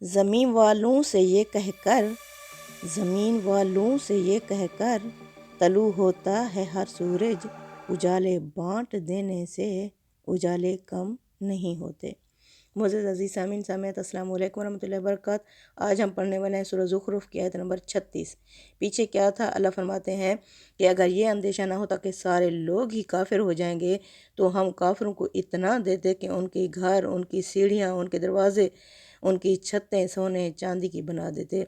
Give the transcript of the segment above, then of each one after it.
زمین والوں سے یہ کہہ کر طلوع ہوتا ہے ہر سورج، اجالے بانٹ دینے سے اجالے کم نہیں ہوتے۔ معزز عزیز سامعین سامعات، السلام علیکم ورحمۃ اللہ وبرکاتہ۔ آج ہم پڑھنے والے ہیں سورہ زخرف کی آیت نمبر 36۔ پیچھے کیا تھا؟ اللہ فرماتے ہیں کہ اگر یہ اندیشہ نہ ہوتا کہ سارے لوگ ہی کافر ہو جائیں گے تو ہم کافروں کو اتنا دیتے کہ ان کے گھر، ان کی سیڑھیاں، ان کے دروازے، ان کی چھتیں سونے چاندی کی بنا دیتے۔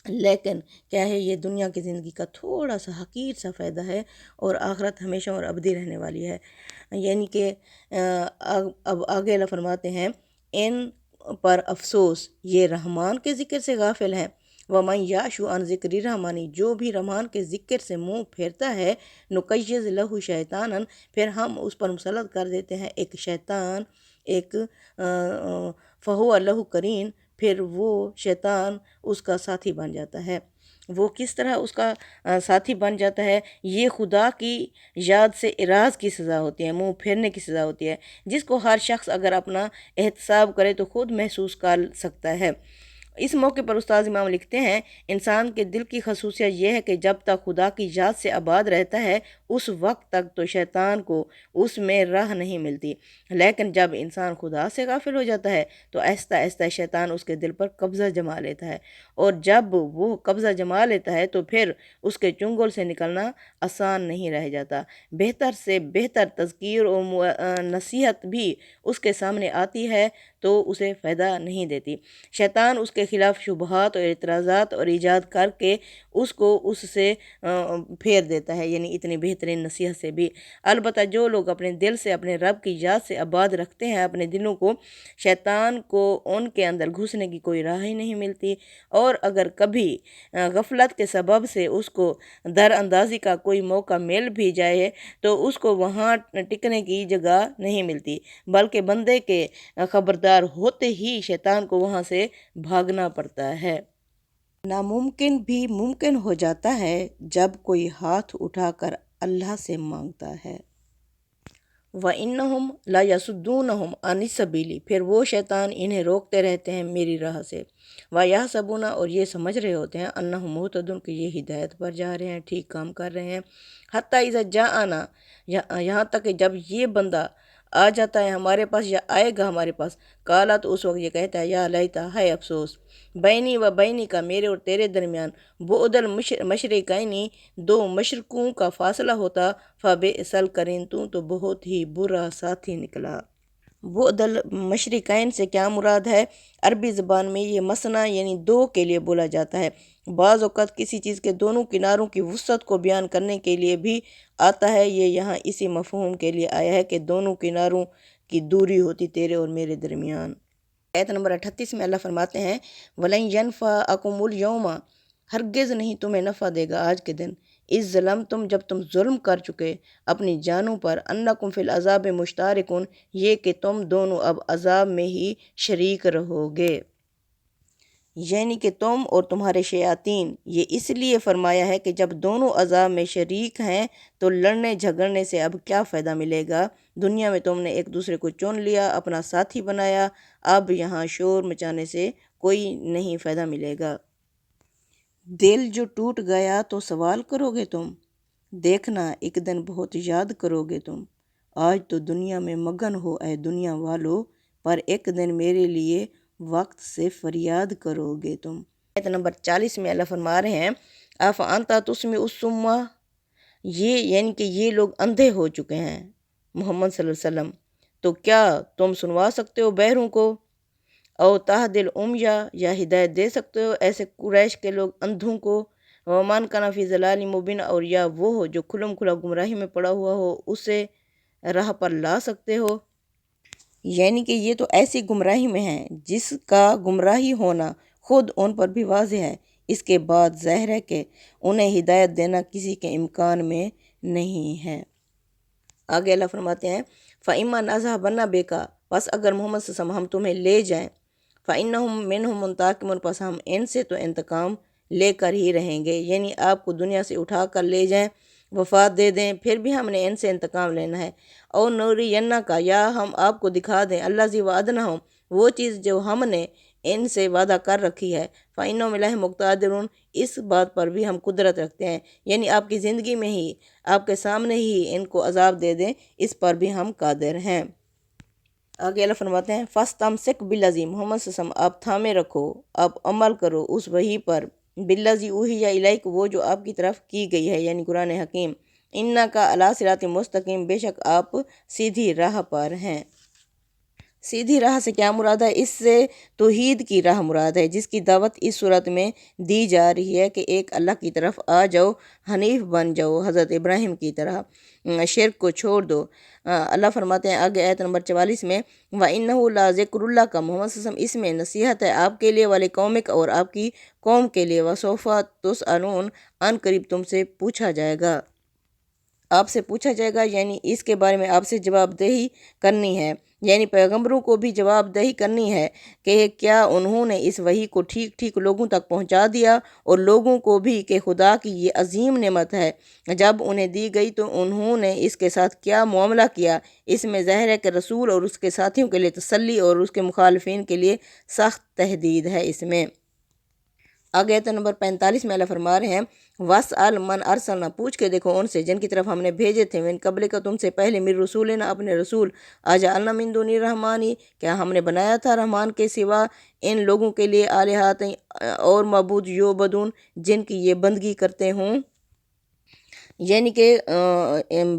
لیکن کیا ہے، یہ دنیا کی زندگی کا تھوڑا سا حقیر سا فائدہ ہے، اور آخرت ہمیشہ اور ابدی رہنے والی ہے۔ یعنی کہ اب آگے اللہ فرماتے ہیں، ان پر افسوس یہ رحمان کے ذکر سے غافل ہیں۔ وَمَن يَعْشُ عَن ذِكْرِ الرَّحْمَنِ، جو بھی رحمان کے ذکر سے منہ پھیرتا ہے، نُقَيِّضْ لَهُ شَيْطَانًا، پھر ہم اس پر مسلط کر دیتے ہیں ایک شیطان، ایک فَهُوَ لَهُ قَرِينٌ، پھر وہ شیطان اس کا ساتھی بن جاتا ہے۔ وہ کس طرح اس کا ساتھی بن جاتا ہے؟ یہ خدا کی یاد سے اعراض کی سزا ہوتی ہے، منہ پھیرنے کی سزا ہوتی ہے، جس کو ہر شخص اگر اپنا احتساب کرے تو خود محسوس کر سکتا ہے۔ اس موقع پر استاذ امام لکھتے ہیں، انسان کے دل کی خصوصیت یہ ہے کہ جب تک خدا کی یاد سے آباد رہتا ہے اس وقت تک تو شیطان کو اس میں راہ نہیں ملتی، لیکن جب انسان خدا سے غافل ہو جاتا ہے تو آہستہ آہستہ شیطان اس کے دل پر قبضہ جما لیتا ہے، اور جب وہ قبضہ جما لیتا ہے تو پھر اس کے چنگل سے نکلنا آسان نہیں رہ جاتا۔ بہتر سے بہتر تذکیر و نصیحت بھی اس کے سامنے آتی ہے تو اسے فائدہ نہیں دیتی۔ شیطان اس کے خلاف شبہات اور اعتراضات اور ایجاد کر کے اس کو اس سے پھیر دیتا ہے، یعنی اتنی بہترین نصیحت سے بھی۔ البتہ جو لوگ اپنے دل سے اپنے رب کی یاد سے آباد رکھتے ہیں اپنے دلوں کو، شیطان کو ان کے اندر گھسنے کی کوئی راہ ہی نہیں ملتی، اور اگر کبھی غفلت کے سبب سے اس کو در اندازی کا کوئی موقع مل بھی جائے تو اس کو وہاں ٹکنے کی جگہ نہیں ملتی، بلکہ بندے کے خبردار ہوتے ہی شیطان کو وہاں سے بھاگنا پڑتا ہے۔ ناممکن بھی ممکن ہو جاتا ہے جب کوئی ہاتھ اٹھا کر اللہ سے مانگتا ہے۔ وَإِنَّهُمْ لَيَصُدُّونَهُمْ عَنِ السَّبِيلِ، پھر وہ شیطان انہیں روکتے رہتے ہیں میری راہ سے۔ وَيَحْسَبُونَ، اور یہ سمجھ رہے ہوتے ہیں، أَنَّهُمْ مُهْتَدُونَ، کہ یہ ہدایت پر جا رہے ہیں، ٹھیک کام کر رہے ہیں۔ حَتَّى إِذَا جَاءَنَا، یہاں تک کہ جب یہ بندہ آ جاتا ہے ہمارے پاس یا آئے گا ہمارے پاس، قالا، تو اس وقت یہ کہتا ہے، یا لیتا، ہے افسوس، بینی و بینی کا، میرے اور تیرے درمیان، بعد المشرقین، دو مشرقوں کا فاصلہ ہوتا، فبئس القرین، تو بہت ہی برا ساتھی نکلا۔ بعد المشرقین سے کیا مراد ہے؟ عربی زبان میں یہ مثنیٰ یعنی دو کے لیے بولا جاتا ہے۔ بعض اوقات کسی چیز کے دونوں کناروں کی وسعت کو بیان کرنے کے لیے بھی آتا ہے، یہ یہاں اسی مفہوم کے لیے آیا ہے کہ دونوں کناروں کی دوری ہوتی تیرے اور میرے درمیان۔ آیت نمبر 38 میں اللہ فرماتے ہیں، وَلَن يَنفَعَكُمُ الْيَوْمَ، ہرگز نہیں تمہیں نفع دے گا آج کے دن، اِذ ظَلَمْتُم، جب تم ظلم کر چکے اپنی جانوں پر، أَنَّكُمْ فِي الْعَذَابِ مُشْتَرِكُونَ، یہ کہ تم دونوں اب عذاب میں ہی شریک رہو گے، یعنی کہ تم اور تمہارے شیاطین۔ یہ اس لیے فرمایا ہے کہ جب دونوں عذاب میں شریک ہیں تو لڑنے جھگڑنے سے اب کیا فائدہ ملے گا؟ دنیا میں تم نے ایک دوسرے کو چن لیا، اپنا ساتھی بنایا، اب یہاں شور مچانے سے کوئی نہیں فائدہ ملے گا۔ دل جو ٹوٹ گیا تو سوال کرو گے تم، دیکھنا ایک دن بہت یاد کرو گے تم، آج تو دنیا میں مگن ہو اے دنیا والو، پر ایک دن میرے لیے وقت سے فریاد کرو گے تم۔ آیت نمبر 40 میں اللہ فرما رہے ہیں، أَفَأَنْتَ تُسْمِعُ الصُّمَّ، یہ یعنی کہ یہ لوگ اندھے ہو چکے ہیں محمد صلی اللہ علیہ وسلم، تو کیا تم سنوا سکتے ہو بہروں کو؟ او تہدی العمی، یا ہدایت دے سکتے ہو ایسے قریش کے لوگ اندھوں کو؟ وَمَنْ كَانَ فِي ضَلَالٍ مُبِينٍ، اور یا وہ ہو جو کھلم کھلا گمراہی میں پڑا ہوا ہو، اسے راہ پر لا سکتے ہو؟ یعنی کہ یہ تو ایسی گمراہی میں ہیں جس کا گمراہی ہونا خود ان پر بھی واضح ہے، اس کے بعد ظاہر ہے کہ انہیں ہدایت دینا کسی کے امکان میں نہیں ہے۔ آگے اللہ فرماتے ہیں، فَإِمَّا نَذْهَبَنَّ بِكَ، پس اگر محمد صلی اللہ علیہ وسلم ہم تمہیں لے جائیں، فَإِنَّهُمْ مِنْهُمْ مُنْتَقِمُونَ، پس ہم ان سے تو انتقام لے کر ہی رہیں گے، یعنی آپ کو دنیا سے اٹھا کر لے جائیں، وفات دے دیں، پھر بھی ہم نے ان سے انتقام لینا ہے۔ او نُرِيَنَّكَ، یا ہم آپ کو دکھا دیں، الَّذِي وَعَدْنَاهُمْ، وہ چیز جو ہم نے ان سے وعدہ کر رکھی ہے، فَإِنَّهُمْ إِلَيْهِ مُقْتَدِرُونَ، اس بات پر بھی ہم قدرت رکھتے ہیں، یعنی آپ کی زندگی میں ہی آپ کے سامنے ہی ان کو عذاب دے دیں، اس پر بھی ہم قادر ہیں۔ آگے اللہ فرماتے ہیں فَاسْتَمْسِكْ بِالَّذِي، محمد صلی اللہ علیہ وسلم آپ تھامے رکھو، آپ عمل کرو اس وحی پر، بِالَّذِي أُوحِیَ إِلَيْكَ، وہ جو آپ کی طرف کی گئی ہے، یعنی قرآن حکیم، اِنَّکَ عَلیٰ صِرَاطٍ مُسْتَقِیمٍ، بے شک آپ سیدھی راہ پر ہیں۔ سیدھی راہ سے کیا مراد ہے؟ اس سے توحید کی راہ مراد ہے، جس کی دعوت اس صورت میں دی جا رہی ہے کہ ایک اللہ کی طرف آ جاؤ، حنیف بن جاؤ، حضرت ابراہیم کی طرح شرک کو چھوڑ دو۔ اللہ فرماتے ہیں آگے آیت نمبر 44 میں وَإِنَّهُ لَذِکْرٌ لَکَ، محمد صلی اللہ علیہ وسلم اس میں نصیحت ہے آپ کے لیے، والے قومک، اور آپ کی قوم کے لیے، وَسَوْفَ تُسْأَلُونَ، ان قریب تم سے پوچھا جائے گا، آپ سے پوچھا جائے گا، یعنی اس کے بارے میں آپ سے جواب دہی کرنی ہے، یعنی پیغمبروں کو بھی جواب دہی کرنی ہے کہ کیا انہوں نے اس وحی کو ٹھیک ٹھیک لوگوں تک پہنچا دیا، اور لوگوں کو بھی کہ خدا کی یہ عظیم نعمت ہے جب انہیں دی گئی تو انہوں نے اس کے ساتھ کیا معاملہ کیا۔ اس میں ظاہر ہے کہ رسول اور اس کے ساتھیوں کے لیے تسلی اور اس کے مخالفین کے لیے سخت تحدید ہے اس میں۔ آگے آیت نمبر 45 میں اللہ فرما رہے ہیں وَاسْأَلْ مَنْ أَرْسَلْنَا، پوچھ کے دیکھو ان سے جن کی طرف ہم نے بھیجے تھے، من قبل کا تم سے پہلے، من رسولنا اپنے رسول، اجعلنا من دون الرحمن، کیا ہم نے بنایا تھا رحمان کے سوا ان لوگوں کے لیے آلہات اور معبود، یعبدون جن کی یہ بندگی کرتے ہوں، یعنی کہ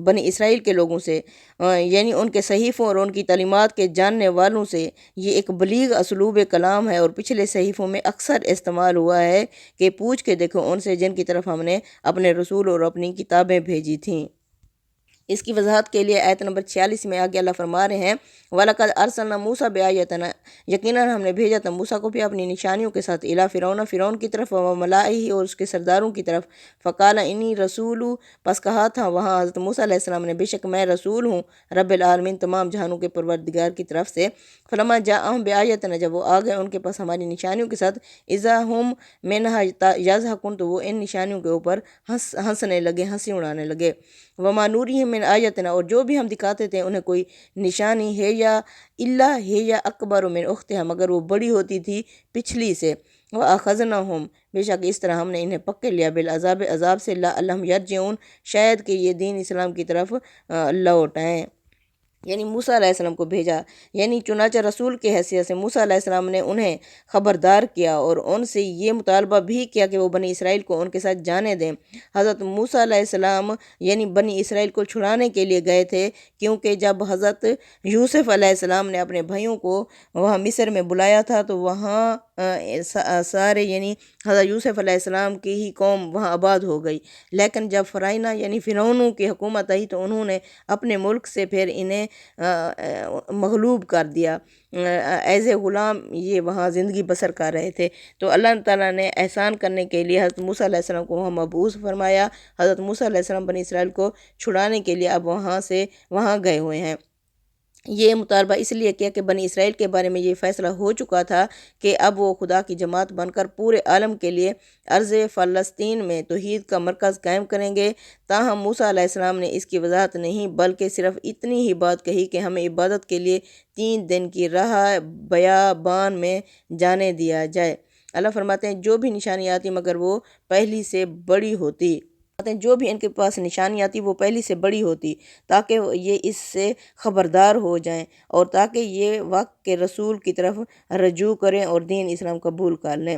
بنی اسرائیل کے لوگوں سے، یعنی ان کے صحیفوں اور ان کی تعلیمات کے جاننے والوں سے۔ یہ ایک بلیغ اسلوب کلام ہے اور پچھلے صحیفوں میں اکثر استعمال ہوا ہے کہ پوچھ کے دیکھو ان سے جن کی طرف ہم نے اپنے رسول اور اپنی کتابیں بھیجی تھیں۔ اس کی وضاحت کے لیے آیت نمبر 46 میں آگے اللہ فرما رہے ہیں وَلَقَدْ أَرْسَلْنَا مُوسَىٰ بِآيَاتِنَا، یقیناً ہم نے بھیجا تھا موسیٰ کو بھی اپنی نشانیوں کے ساتھ، إِلَىٰ فِرْعَوْنَ، فرعون کی طرف، وَمَلَائِهِ اور اس کے سرداروں کی طرف، فَقَالَ إِنِّي رَسُولُ، پس کہا تھا وہاں حضرت موسیٰ علیہ السلام نے، بے شک میں رسول ہوں رب العالمین، تمام جہانوں کے پروردگار کی طرف سے۔ فَلَمَّا جَاءَهُم بِآيَاتِنَا، جب وہ آ گئے ان کے پاس ہماری نشانیوں کے ساتھ، إِذَا هُم مِنْهَا يَضْحَكُونَ، تو وہ ان نشانیوں کے اوپر ہنسنے لگے، ہنسی اڑانے لگے۔ وَمَا نُرِيهِم مِّنْ آيَاتِنَا، اور جو بھی ہم دکھاتے تھے انہیں کوئی نشانی ہے یا إِلَّا هِيَ أَكْبَرُ مِنْ أُخْتِهَا، مگر وہ بڑی ہوتی تھی پچھلی سے۔ وَأَخَذْنَاهُمْ، بے شک اس طرح ہم نے انہیں پکڑ لیا، بالعذاب، عذاب سے، لَعَلَّهُمْ يَرْجِعُونَ، شاید کہ یہ دین اسلام کی طرف لوٹ آئیں، یعنی موسیٰ علیہ السلام کو بھیجا، یعنی چنانچہ رسول کی حیثیت سے موسیٰ علیہ السلام نے انہیں خبردار کیا اور ان سے یہ مطالبہ بھی کیا کہ وہ بنی اسرائیل کو ان کے ساتھ جانے دیں۔ حضرت موسیٰ علیہ السلام یعنی بنی اسرائیل کو چھڑانے کے لیے گئے تھے، کیونکہ جب حضرت یوسف علیہ السلام نے اپنے بھائیوں کو وہاں مصر میں بلایا تھا تو وہاں سارے یعنی حضرت یوسف علیہ السلام کی ہی قوم وہاں آباد ہو گئی، لیکن جب فرعونہ یعنی فرعونوں کی حکومت آئی تو انہوں نے اپنے ملک سے پھر انہیں مغلوب کر دیا، ایز اے غلام یہ وہاں زندگی بسر کر رہے تھے۔ تو اللہ تعالیٰ نے احسان کرنے کے لیے حضرت موسیٰ علیہ السلام کو وہاں مبعوث فرمایا، حضرت موسیٰ علیہ السلام بنی اسرائیل کو چھڑانے کے لیے اب وہاں گئے ہوئے ہیں۔ یہ مطالبہ اس لیے کیا کہ بنی اسرائیل کے بارے میں یہ فیصلہ ہو چکا تھا کہ اب وہ خدا کی جماعت بن کر پورے عالم کے لیے ارض فلسطین میں توحید کا مرکز قائم کریں گے۔ تاہم موسیٰ علیہ السلام نے اس کی وضاحت نہیں بلکہ صرف اتنی ہی بات کہی کہ ہمیں عبادت کے لیے 3 دن کی راہ بیابان میں جانے دیا جائے۔ اللہ فرماتے ہیں جو بھی نشانی آتی مگر وہ پہلی سے بڑی ہوتی، جو بھی ان کے پاس نشانی آتی وہ پہلی سے بڑی ہوتی، تاکہ یہ اس سے خبردار ہو جائیں اور تاکہ یہ وقت کے رسول کی طرف رجوع کریں اور دین اسلام قبول کر لیں۔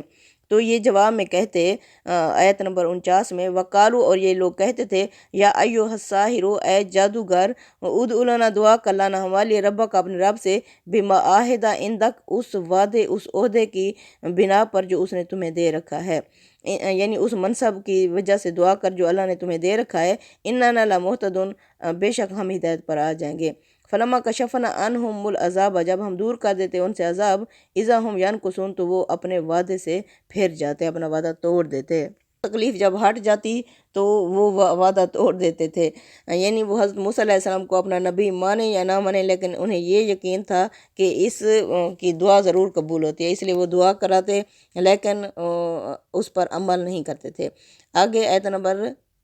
تو یہ جواب میں کہتے آیت نمبر 49 میں وقالو، اور یہ لوگ کہتے تھے یا ایھا الساحر، اے جادوگر، ادع لنا، دعا کر لانا ہمارے لیے ربک، اپنے رب سے، بما عہد عندک، اس وعدے اس عہدے کی بنا پر جو اس نے تمہیں دے رکھا ہے، یعنی اس منصب کی وجہ سے دعا کر جو اللہ نے تمہیں دے رکھا ہے، اننا لمہتدون، بے شک ہم ہدایت پر آ جائیں گے۔ فلما کشفنا عنہم العذاب، جب ہم دور کر دیتے ان سے عذاب، اذا ہم ینکثون، تو وہ اپنے وعدے سے پھر جاتے، اپنا وعدہ توڑ دیتے، تکلیف جب ہٹ جاتی تو وہ وعدہ توڑ دیتے تھے، یعنی وہ حضرت موسیٰ علیہ السلام کو اپنا نبی مانے یا نہ مانے، لیکن انہیں یہ یقین تھا کہ اس کی دعا ضرور قبول ہوتی ہے، اس لیے وہ دعا کراتے لیکن اس پر عمل نہیں کرتے تھے۔ آگے آیت نمبر